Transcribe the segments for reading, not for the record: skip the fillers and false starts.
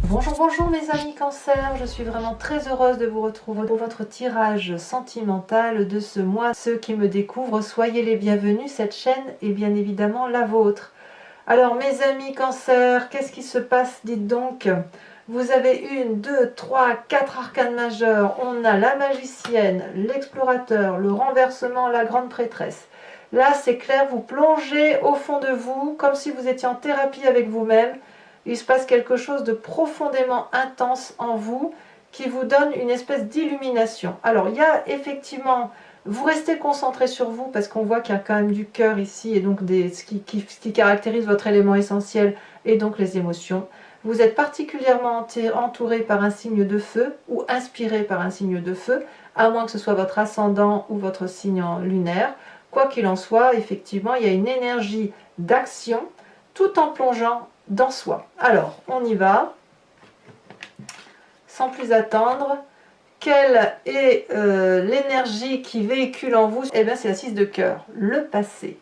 Bonjour, bonjour mes amis Cancer, je suis vraiment très heureuse de vous retrouver pour votre tirage sentimental de ce mois. Ceux qui me découvrent, soyez les bienvenus, cette chaîne est bien évidemment la vôtre. Alors mes amis Cancer, qu'est-ce qui se passe? Dites donc, vous avez 1, 2, 3, 4 arcanes majeurs, on a la magicienne, l'explorateur, le renversement, la grande prêtresse. Là c'est clair, vous plongez au fond de vous, comme si vous étiez en thérapie avec vous-même. Il se passe quelque chose de profondément intense en vous qui vous donne une espèce d'illumination. Alors il y a effectivement, vous restez concentré sur vous parce qu'on voit qu'il y a quand même du cœur ici et donc ce qui caractérise votre élément essentiel et donc les émotions. Vous êtes particulièrement entouré par un signe de feu ou inspiré par un signe de feu, à moins que ce soit votre ascendant ou votre signe lunaire. Quoi qu'il en soit, effectivement, il y a une énergie d'action tout en plongeant dans soi. Alors, on y va. Sans plus attendre, quelle est l'énergie qui véhicule en vous? Eh bien, c'est la 6 de cœur, le passé.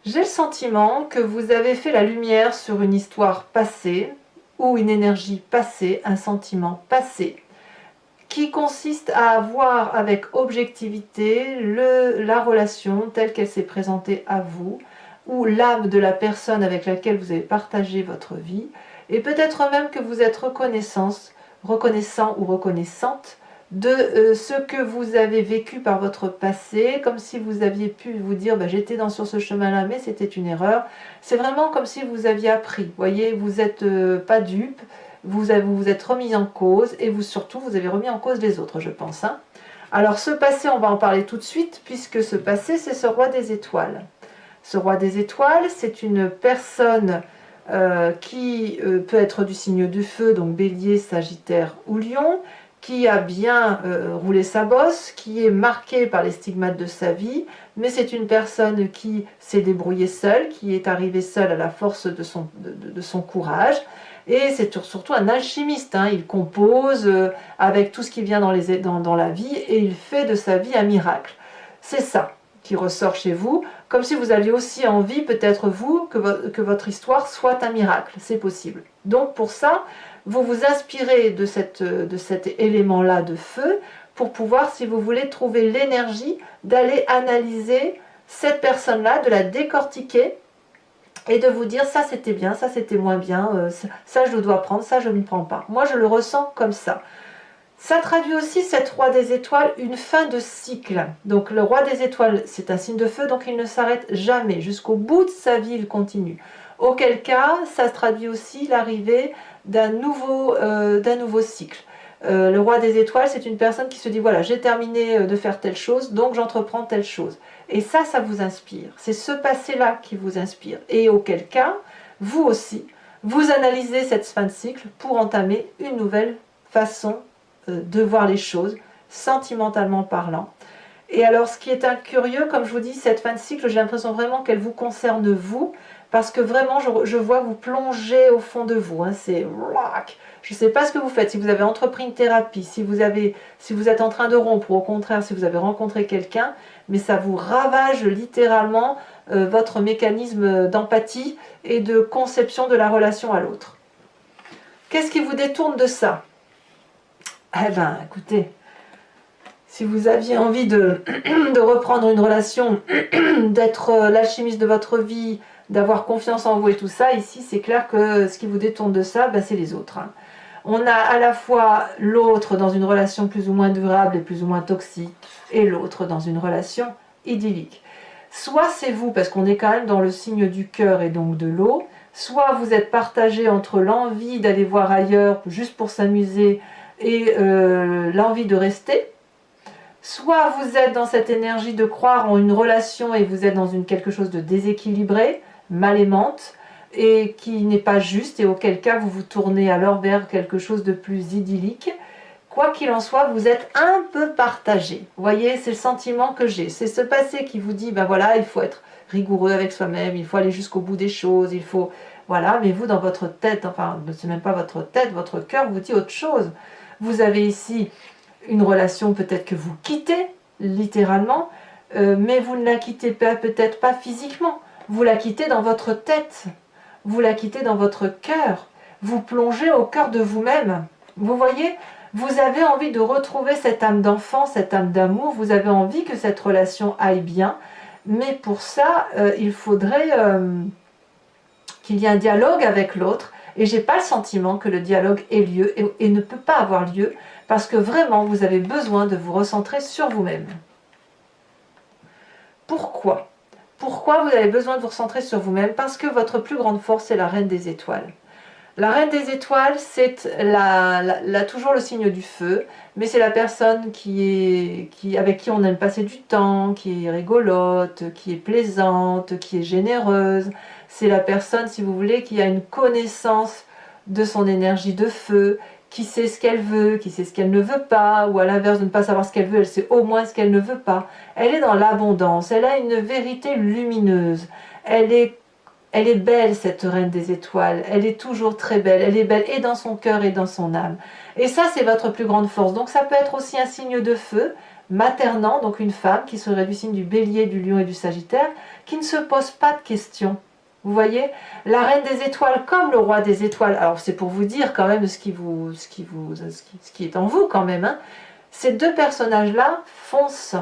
J'ai le sentiment que vous avez fait la lumière sur une histoire passée, ou une énergie passée, un sentiment passé, qui consiste à voir avec objectivité la relation telle qu'elle s'est présentée à vous, ou l'âme de la personne avec laquelle vous avez partagé votre vie, et peut-être même que vous êtes reconnaissant ou reconnaissante de ce que vous avez vécu par votre passé, comme si vous aviez pu vous dire bah, j'étais sur ce chemin-là, mais c'était une erreur. C'est vraiment comme si vous aviez appris. Vous voyez, vous n'êtes pas dupe, vous êtes remis en cause, et surtout vous avez remis en cause les autres, je pense. Hein. Alors ce passé, on va en parler tout de suite, puisque ce passé, c'est ce roi des étoiles. Ce roi des étoiles, c'est une personne qui peut être du signe du feu, donc bélier, sagittaire ou lion, qui a bien roulé sa bosse, qui est marquée par les stigmates de sa vie, mais c'est une personne qui s'est débrouillée seule, qui est arrivée seule à la force de son courage, et c'est surtout un alchimiste, hein. Il compose avec tout ce qui vient dans la vie, et il fait de sa vie un miracle. C'est ça qui ressort chez vous, comme si vous aviez aussi envie, peut-être vous, que votre histoire soit un miracle. C'est possible. Donc pour ça, vous vous inspirez de cet élément-là de feu pour pouvoir, si vous voulez, trouver l'énergie d'aller analyser cette personne-là, de la décortiquer et de vous dire ça c'était bien, ça c'était moins bien, ça je le dois prendre, ça je ne prends pas. Moi je le ressens comme ça. Ça traduit aussi, cette roi des étoiles, une fin de cycle. Donc le roi des étoiles, c'est un signe de feu, donc il ne s'arrête jamais. Jusqu'au bout de sa vie, il continue. Auquel cas, ça traduit aussi l'arrivée d'un nouveau cycle. Le roi des étoiles, c'est une personne qui se dit, voilà, j'ai terminé de faire telle chose, donc j'entreprends telle chose. Et ça vous inspire. C'est ce passé-là qui vous inspire. Et auquel cas, vous aussi, vous analysez cette fin de cycle pour entamer une nouvelle façon de voir les choses, sentimentalement parlant. Et alors ce qui est curieux, comme je vous dis, cette fin de cycle, j'ai l'impression vraiment qu'elle vous concerne vous, parce que vraiment je vois vous plonger au fond de vous, hein, c'est... Je ne sais pas ce que vous faites, si vous avez entrepris une thérapie, si vous êtes en train de rompre, ou au contraire si vous avez rencontré quelqu'un, mais ça vous ravage littéralement votre mécanisme d'empathie et de conception de la relation à l'autre. Qu'est-ce qui vous détourne de ça? Eh bien, écoutez, si vous aviez envie de reprendre une relation, d'être l'alchimiste de votre vie, d'avoir confiance en vous et tout ça, ici, c'est clair que ce qui vous détourne de ça, ben, c'est les autres. Hein. On a à la fois l'autre dans une relation plus ou moins durable et plus ou moins toxique, et l'autre dans une relation idyllique. Soit c'est vous, parce qu'on est quand même dans le signe du cœur et donc de l'eau, soit vous êtes partagé entre l'envie d'aller voir ailleurs, juste pour s'amuser, et l'envie de rester, soit vous êtes dans cette énergie de croire en une relation et vous êtes dans quelque chose de déséquilibré, mal aimante, et qui n'est pas juste, et auquel cas vous vous tournez alors vers quelque chose de plus idyllique. Quoi qu'il en soit, vous êtes un peu partagé. Vous voyez, c'est le sentiment que j'ai. C'est ce passé qui vous dit, ben voilà, il faut être rigoureux avec soi-même, il faut aller jusqu'au bout des choses, il faut... Voilà, mais vous, dans votre tête, enfin, c'est même pas votre tête, votre cœur vous dit autre chose. Vous avez ici une relation peut-être que vous quittez, littéralement, mais vous ne la quittez pas, peut-être pas physiquement. Vous la quittez dans votre tête, vous la quittez dans votre cœur. vous plongez au cœur de vous-même. Vous voyez, vous avez envie de retrouver cette âme d'enfant, cette âme d'amour, vous avez envie que cette relation aille bien, mais pour ça, il faudrait qu'il y ait un dialogue avec l'autre, et j'ai pas le sentiment que le dialogue ait lieu et ne peut pas avoir lieu, parce que vraiment, vous avez besoin de vous recentrer sur vous-même. Pourquoi? Pourquoi vous avez besoin de vous recentrer sur vous-même? Parce que votre plus grande force est la reine des étoiles. La reine des étoiles, c'est toujours le signe du feu, mais c'est la personne avec qui on aime passer du temps, qui est rigolote, qui est plaisante, qui est généreuse. C'est la personne, si vous voulez, qui a une connaissance de son énergie de feu, qui sait ce qu'elle veut, qui sait ce qu'elle ne veut pas, ou à l'inverse de ne pas savoir ce qu'elle veut, elle sait au moins ce qu'elle ne veut pas. Elle est dans l'abondance, elle a une vérité lumineuse, elle est belle, cette reine des étoiles, elle est toujours très belle, elle est belle et dans son cœur et dans son âme. Et ça, c'est votre plus grande force. Donc ça peut être aussi un signe de feu, maternant, donc une femme qui serait du signe du bélier, du lion et du sagittaire, qui ne se pose pas de questions. Vous voyez, la reine des étoiles comme le roi des étoiles, alors c'est pour vous dire quand même ce qui est en vous quand même, hein. Ces deux personnages-là foncent.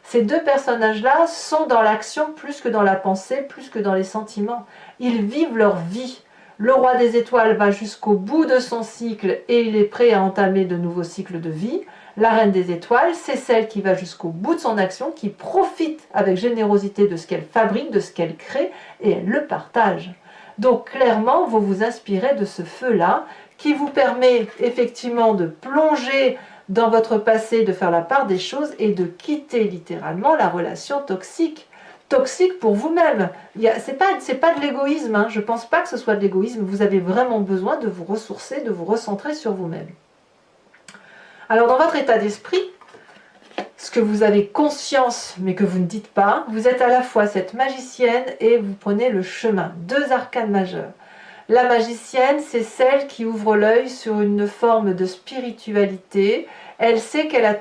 Ces deux personnages-là sont dans l'action plus que dans la pensée, plus que dans les sentiments. Ils vivent leur vie. Le roi des étoiles va jusqu'au bout de son cycle et il est prêt à entamer de nouveaux cycles de vie. La reine des étoiles, c'est celle qui va jusqu'au bout de son action, qui profite avec générosité de ce qu'elle fabrique, de ce qu'elle crée, et elle le partage. Donc clairement, vous vous inspirez de ce feu-là, qui vous permet effectivement de plonger dans votre passé, de faire la part des choses et de quitter littéralement la relation toxique. Toxique pour vous-même. C'est pas de l'égoïsme, hein. Je ne pense pas que ce soit de l'égoïsme. Vous avez vraiment besoin de vous ressourcer, de vous recentrer sur vous-même. Alors dans votre état d'esprit, ce que vous avez conscience mais que vous ne dites pas, vous êtes à la fois cette magicienne et vous prenez le chemin. deux arcanes majeurs. La magicienne, c'est celle qui ouvre l'œil sur une forme de spiritualité. Elle sait qu'elle a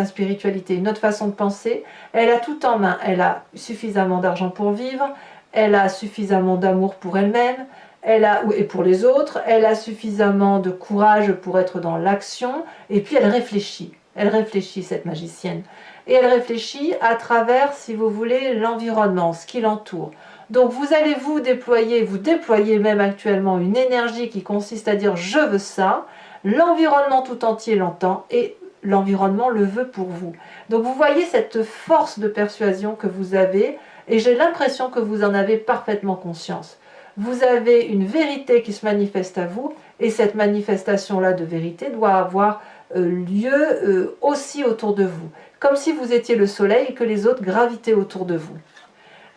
spiritualité, une autre façon de penser. Elle a tout en main. Elle a suffisamment d'argent pour vivre. Elle a suffisamment d'amour pour elle-même. Et pour les autres. Elle a suffisamment de courage pour être dans l'action. Et puis elle réfléchit. Elle réfléchit, cette magicienne. Et elle réfléchit à travers, si vous voulez, l'environnement, ce qui l'entoure. Donc vous allez vous déployez même actuellement une énergie qui consiste à dire « je veux ça », l'environnement tout entier l'entend et l'environnement le veut pour vous. Donc vous voyez cette force de persuasion que vous avez et j'ai l'impression que vous en avez parfaitement conscience. Vous avez une vérité qui se manifeste à vous et cette manifestation-là de vérité doit avoir lieu aussi autour de vous. Comme si vous étiez le soleil et que les autres gravitaient autour de vous.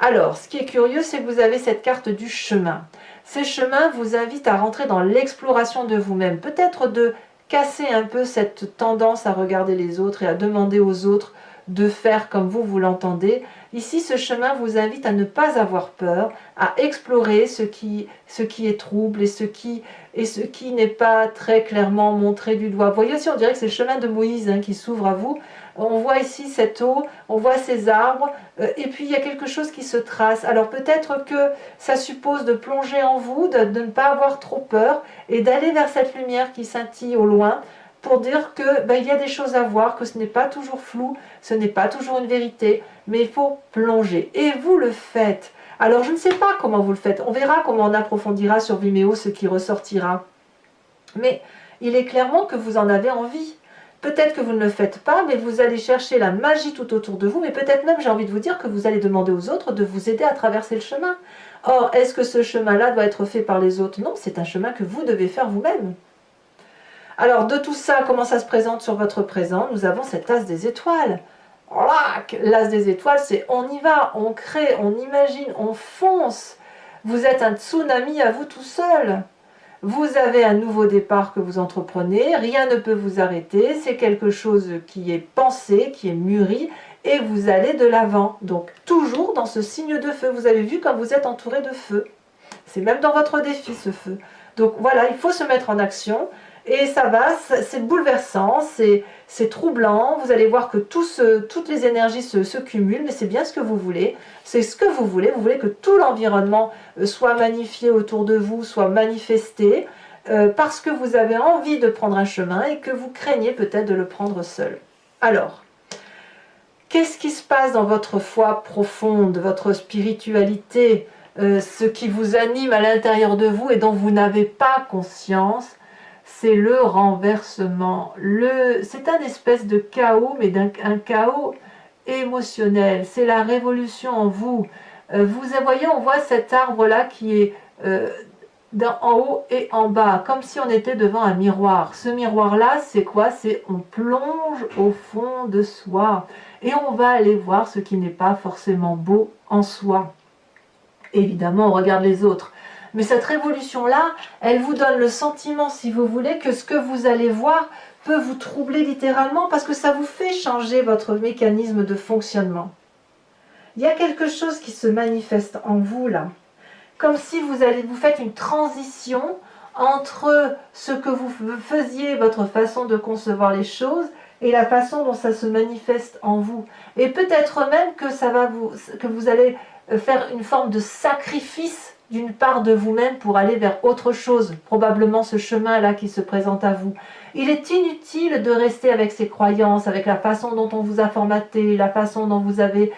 Alors, ce qui est curieux, c'est que vous avez cette carte du chemin. Ces chemins vous invitent à rentrer dans l'exploration de vous-même. Peut-être de casser un peu cette tendance à regarder les autres et à demander aux autres de faire comme vous l'entendez. Ici, ce chemin vous invite à ne pas avoir peur, à explorer ce qui est trouble et ce qui n'est pas très clairement montré du doigt. Vous voyez aussi, on dirait que c'est le chemin de Moïse hein, qui s'ouvre à vous. On voit ici cette eau, on voit ces arbres, et puis il y a quelque chose qui se trace. Alors peut-être que ça suppose de plonger en vous, de ne pas avoir trop peur, et d'aller vers cette lumière qui scintille au loin, pour dire que il y a des choses à voir, que ce n'est pas toujours flou, ce n'est pas toujours une vérité, mais il faut plonger. Et vous le faites. Alors je ne sais pas comment vous le faites, on verra comment on approfondira sur Vimeo ce qui ressortira. Mais il est clairement que vous en avez envie. Peut-être que vous ne le faites pas, mais vous allez chercher la magie tout autour de vous, mais peut-être même, j'ai envie de vous dire, que vous allez demander aux autres de vous aider à traverser le chemin. Or, est-ce que ce chemin-là doit être fait par les autres? Non, c'est un chemin que vous devez faire vous-même. Alors, de tout ça, comment ça se présente sur votre présent? Nous avons cet as des étoiles. L'as des étoiles, c'est on y va, on crée, on imagine, on fonce. Vous êtes un tsunami à vous tout seul. Vous avez un nouveau départ que vous entreprenez, rien ne peut vous arrêter, c'est quelque chose qui est pensé, qui est mûri, et vous allez de l'avant. Donc toujours dans ce signe de feu, vous avez vu comme vous êtes entouré de feu. C'est même dans votre défi ce feu. Donc voilà, il faut se mettre en action, Et ça va, c'est bouleversant, c'est troublant, vous allez voir que toutes les énergies se cumulent, mais c'est bien ce que vous voulez, c'est ce que vous voulez que tout l'environnement soit magnifié autour de vous, soit manifesté, parce que vous avez envie de prendre un chemin et que vous craignez peut-être de le prendre seul. Alors, qu'est-ce qui se passe dans votre foi profonde, votre spiritualité, ce qui vous anime à l'intérieur de vous et dont vous n'avez pas conscience? C'est le renversement. C'est un espèce de chaos, mais un chaos émotionnel. C'est la révolution en vous. Vous voyez, on voit cet arbre-là qui est en haut et en bas, comme si on était devant un miroir. Ce miroir-là, c'est quoi? C'est on plonge au fond de soi et on va aller voir ce qui n'est pas forcément beau en soi. Évidemment, on regarde les autres. Mais cette révolution-là, elle vous donne le sentiment, si vous voulez, que ce que vous allez voir peut vous troubler littéralement parce que ça vous fait changer votre mécanisme de fonctionnement. Il y a quelque chose qui se manifeste en vous, là. Comme si vous faites une transition entre ce que vous faisiez, votre façon de concevoir les choses, et la façon dont ça se manifeste en vous. Et peut-être même que vous allez faire une forme de sacrifice d'une part de vous-même pour aller vers autre chose, probablement ce chemin-là qui se présente à vous. Il est inutile de rester avec ces croyances, avec la façon dont on vous a formaté, la façon dont vous avez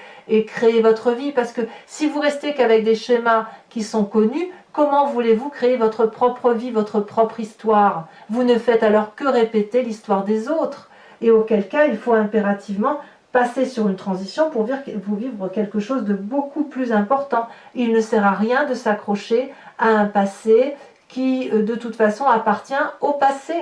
créé votre vie, parce que si vous restez qu'avec des schémas qui sont connus, comment voulez-vous créer votre propre vie, votre propre histoire? Vous ne faites alors que répéter l'histoire des autres, et auquel cas il faut impérativement passer sur une transition pour vous vivre quelque chose de beaucoup plus important. Il ne sert à rien de s'accrocher à un passé qui, de toute façon, appartient au passé.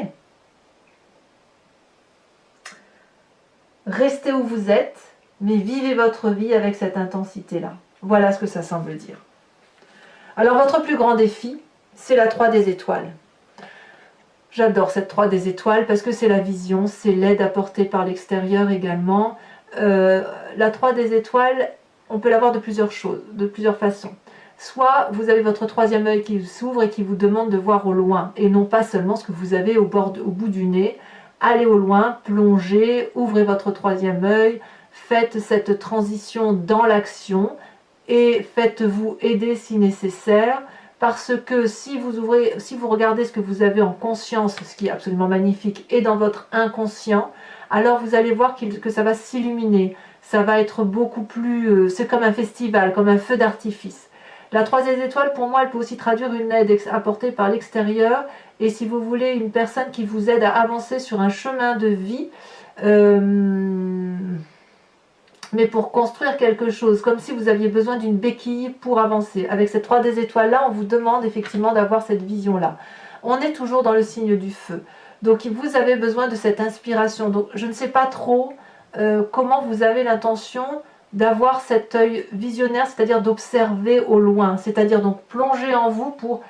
Restez où vous êtes, mais vivez votre vie avec cette intensité-là. Voilà ce que ça semble dire. Alors, votre plus grand défi, c'est la 3 des étoiles. J'adore cette 3 des étoiles parce que c'est la vision, c'est l'aide apportée par l'extérieur également. La 3 des étoiles, on peut l'avoir de plusieurs façons. Soit vous avez votre troisième œil qui s'ouvre et qui vous demande de voir au loin, et non pas seulement ce que vous avez au bout du nez. Allez au loin, plongez, ouvrez votre troisième œil, faites cette transition dans l'action et faites-vous aider si nécessaire. Parce que si vous regardez ce que vous avez en conscience, ce qui est absolument magnifique, et dans votre inconscient, alors vous allez voir que ça va s'illuminer. Ça va être beaucoup plus... c'est comme un festival, comme un feu d'artifice. La 3 des étoiles, pour moi, elle peut aussi traduire une aide apportée par l'extérieur. Et si vous voulez, une personne qui vous aide à avancer sur un chemin de vie, mais pour construire quelque chose, comme si vous aviez besoin d'une béquille pour avancer. Avec cette 3 des étoiles-là, on vous demande effectivement d'avoir cette vision-là. On est toujours dans le signe du feu. Donc vous avez besoin de cette inspiration. Donc je ne sais pas trop comment vous avez l'intention d'avoir cet œil visionnaire, c'est-à-dire d'observer au loin, c'est-à-dire donc plonger en vous pour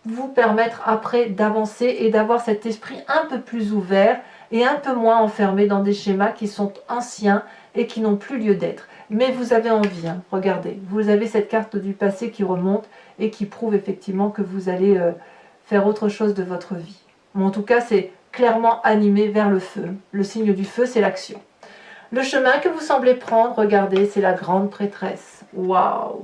vous permettre après d'avancer et d'avoir cet esprit un peu plus ouvert et un peu moins enfermé dans des schémas qui sont anciens et qui n'ont plus lieu d'être. Mais vous avez envie, hein, regardez, vous avez cette carte du passé qui remonte et qui prouve effectivement que vous allez faire autre chose de votre vie. Mais en tout cas, c'est clairement animé vers le feu. Le signe du feu, c'est l'action. Le chemin que vous semblez prendre, regardez, c'est la grande prêtresse. Waouh!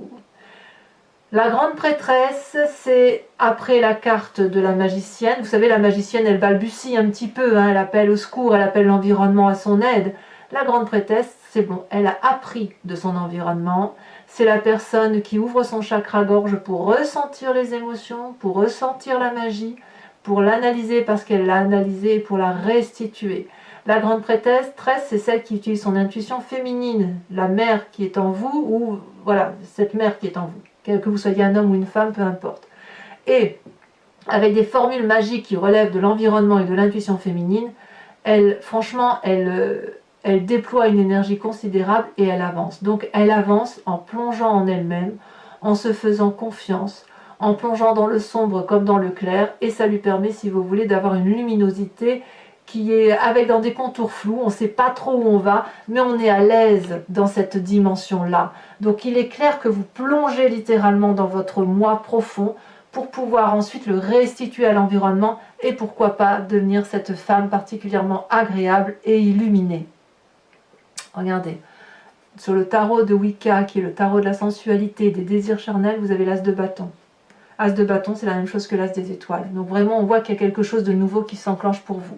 La grande prêtresse, c'est après la carte de la magicienne. Vous savez, la magicienne, elle balbutie un petit peu, hein, elle appelle au secours, elle appelle l'environnement à son aide. La grande prêtresse, c'est bon, elle a appris de son environnement. C'est la personne qui ouvre son chakra-gorge pour ressentir les émotions, pour ressentir la magie, pour l'analyser parce qu'elle l'a analysée et pour la restituer. La grande prêtresse, c'est celle qui utilise son intuition féminine, la mère qui est en vous, ou voilà, cette mère qui est en vous. Que vous soyez un homme ou une femme, peu importe. Et avec des formules magiques qui relèvent de l'environnement et de l'intuition féminine, franchement, elle déploie une énergie considérable et elle avance. Donc elle avance en plongeant en elle-même, en se faisant confiance, en plongeant dans le sombre comme dans le clair, et ça lui permet, si vous voulez, d'avoir une luminosité qui est dans des contours flous, on ne sait pas trop où on va, mais on est à l'aise dans cette dimension-là. Donc il est clair que vous plongez littéralement dans votre moi profond pour pouvoir ensuite le restituer à l'environnement et pourquoi pas devenir cette femme particulièrement agréable et illuminée. Regardez, sur le tarot de Wicca, qui est le tarot de la sensualité, des désirs charnels, vous avez l'as de bâton. As de bâton, c'est la même chose que l'as des étoiles. Donc vraiment, on voit qu'il y a quelque chose de nouveau qui s'enclenche pour vous.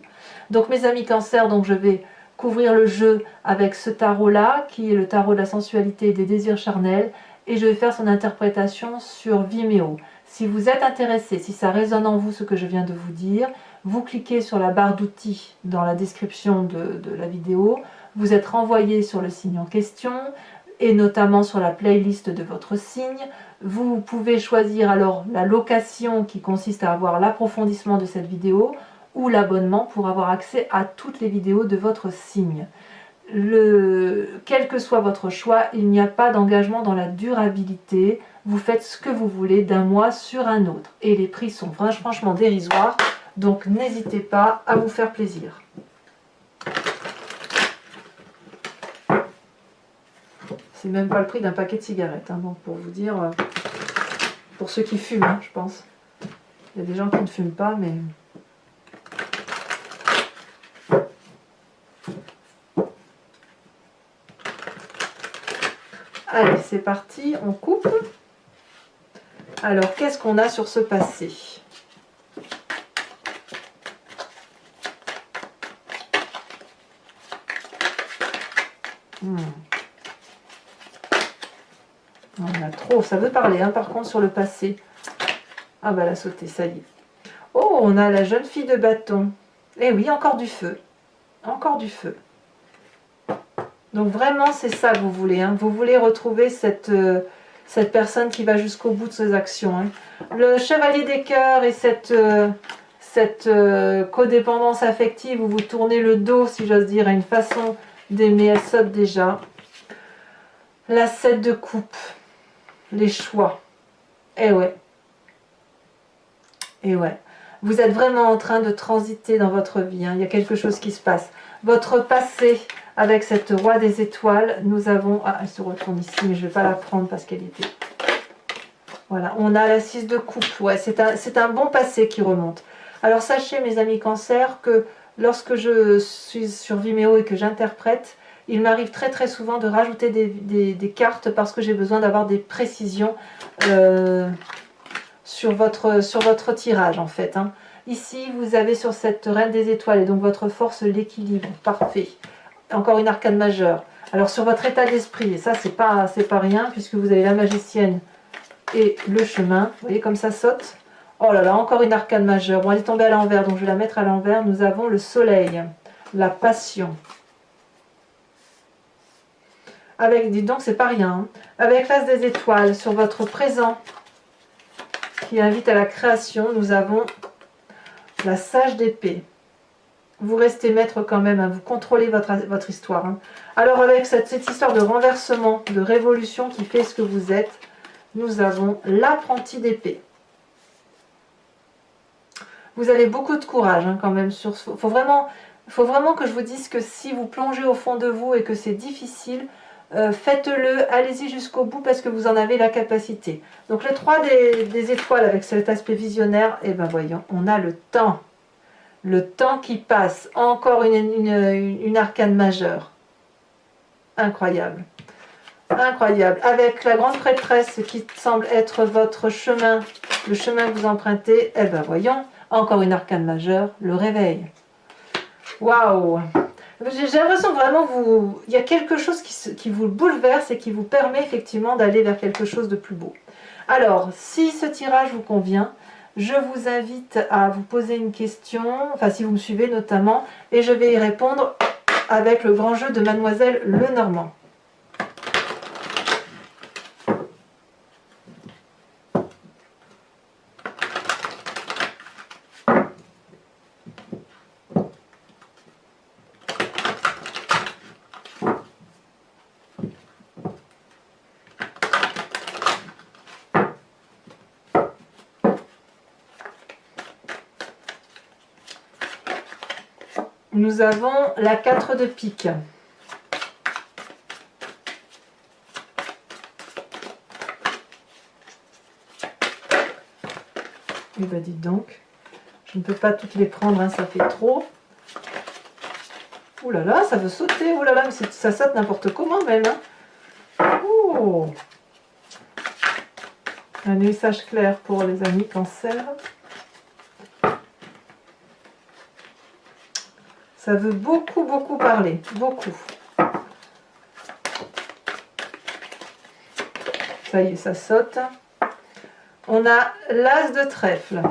Donc mes amis Cancer, donc je vais couvrir le jeu avec ce tarot-là, qui est le tarot de la sensualité et des désirs charnels, et je vais faire son interprétation sur Vimeo. Si vous êtes intéressé, si ça résonne en vous ce que je viens de vous dire, vous cliquez sur la barre d'outils dans la description de la vidéo, vous êtes renvoyé sur le signe en question, et notamment sur la playlist de votre signe. Vous pouvez choisir alors la location qui consiste à avoir l'approfondissement de cette vidéo, ou l'abonnement pour avoir accès à toutes les vidéos de votre signe. Quel que soit votre choix, il n'y a pas d'engagement dans la durabilité. Vous faites ce que vous voulez d'un mois sur un autre. Et les prix sont franchement dérisoires, donc n'hésitez pas à vous faire plaisir. C'est même pas le prix d'un paquet de cigarettes, hein, donc pour vous dire, pour ceux qui fument, hein, je pense. Il y a des gens qui ne fument pas, mais... Allez, c'est parti, on coupe. Alors, qu'est-ce qu'on a sur ce passé? On a trop, ça veut parler, hein, par contre, sur le passé. Ah bah, elle a sauté, ça y est. Oh, on a la jeune fille de bâton. Eh oui, encore du feu. Encore du feu. Donc vraiment, c'est ça que vous voulez. Hein. Vous voulez retrouver cette personne qui va jusqu'au bout de ses actions. Hein. Le chevalier des cœurs et cette codépendance affective où vous tournez le dos, si j'ose dire, à une façon d'aimer, elle saute déjà. La 7 de coupe. Les choix. Eh ouais. Eh ouais. Vous êtes vraiment en train de transiter dans votre vie. Hein. Il y a quelque chose qui se passe. Votre passé... Avec cette roi des étoiles, nous avons... Ah, elle se retourne ici, mais je ne vais pas la prendre parce qu'elle était... Voilà, on a la 6 de coupe. Ouais, c'est un bon passé qui remonte. Alors sachez, mes amis Cancer, que lorsque je suis sur Vimeo et que j'interprète, il m'arrive très souvent de rajouter des cartes parce que j'ai besoin d'avoir des précisions sur votre tirage, en fait. Hein. Ici, vous avez sur cette reine des étoiles, et donc votre force, l'équilibre. Parfait. Encore une arcane majeure. Alors sur votre état d'esprit, et ça c'est pas rien, puisque vous avez la magicienne et le chemin. Vous voyez comme ça saute. Oh là là, encore une arcane majeure. Bon, elle est tombée à l'envers, donc je vais la mettre à l'envers. Nous avons le soleil, la passion. Avec, dites donc, c'est pas rien. Hein. Avec l'as des étoiles, sur votre présent, qui invite à la création, nous avons la sage d'épée. Vous restez maître quand même, hein, vous contrôlez votre histoire. Hein. Alors avec cette histoire de renversement, de révolution qui fait ce que vous êtes, nous avons l'apprenti d'épée. Vous avez beaucoup de courage hein, quand même. Il faut vraiment que je vous dise que si vous plongez au fond de vous et que c'est difficile, faites-le, allez-y jusqu'au bout parce que vous en avez la capacité. Donc le 3 des étoiles avec cet aspect visionnaire, et ben voyons, on a le temps. Le temps qui passe, encore une arcane majeure. Incroyable. Incroyable. Avec la grande prêtresse qui semble être votre chemin, le chemin que vous empruntez, eh ben voyons, encore une arcane majeure, le réveil. Waouh! J'ai l'impression vraiment il y a quelque chose qui vous bouleverse et qui vous permet effectivement d'aller vers quelque chose de plus beau. Alors, si ce tirage vous convient, je vous invite à vous poser une question, enfin si vous me suivez notamment, et je vais y répondre avec le grand jeu de Mademoiselle Lenormand. Nous avons la 4 de pique. Eh ben dites donc, je ne peux pas toutes les prendre, hein, ça fait trop. Ouh là là, ça veut sauter, ouh là là, mais ça saute n'importe comment même. Hein. Oh. Un message clair pour les amis Cancer. Ça veut beaucoup parler, beaucoup. Ça y est, ça saute. On a l'as de trèfle.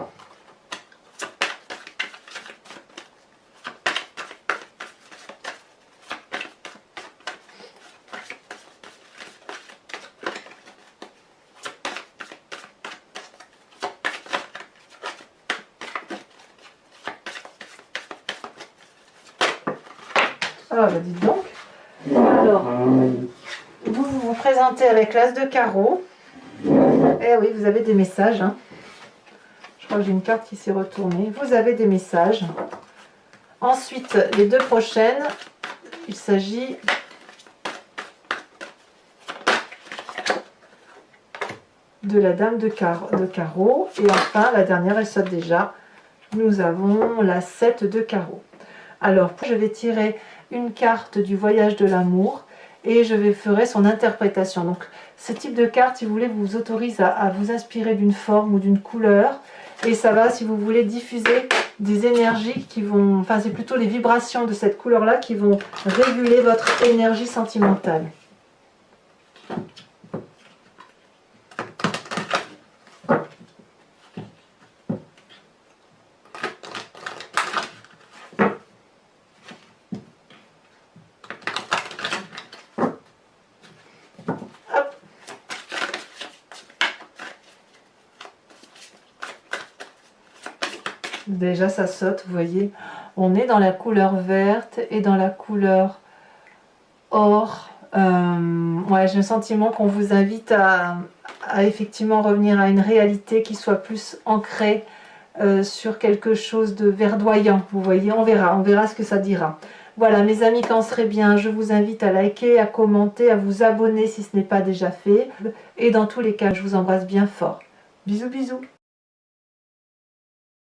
Ah bah dites donc. Alors, vous vous présentez avec l'as de carreau. Eh oui, vous avez des messages. Hein. Je crois que j'ai une carte qui s'est retournée. Vous avez des messages. Ensuite, les deux prochaines, il s'agit de la dame de carreau. Et enfin, la dernière, elle saute déjà. Nous avons la 7 de carreau. Alors, je vais tirer une carte du voyage de l'amour et je ferai son interprétation. Donc, ce type de carte, si vous voulez, vous autorise à vous inspirer d'une forme ou d'une couleur. Et ça va, si vous voulez, diffuser des énergies qui vont... Enfin, c'est plutôt les vibrations de cette couleur-là qui vont réguler votre énergie sentimentale. Déjà ça saute, vous voyez, on est dans la couleur verte et dans la couleur or. Ouais, j'ai le sentiment qu'on vous invite à effectivement revenir à une réalité qui soit plus ancrée sur quelque chose de verdoyant. Vous voyez, on verra ce que ça dira. Voilà mes amis Cancer, bien, je vous invite à liker, à commenter, à vous abonner si ce n'est pas déjà fait. Et dans tous les cas, je vous embrasse bien fort. Bisous bisous.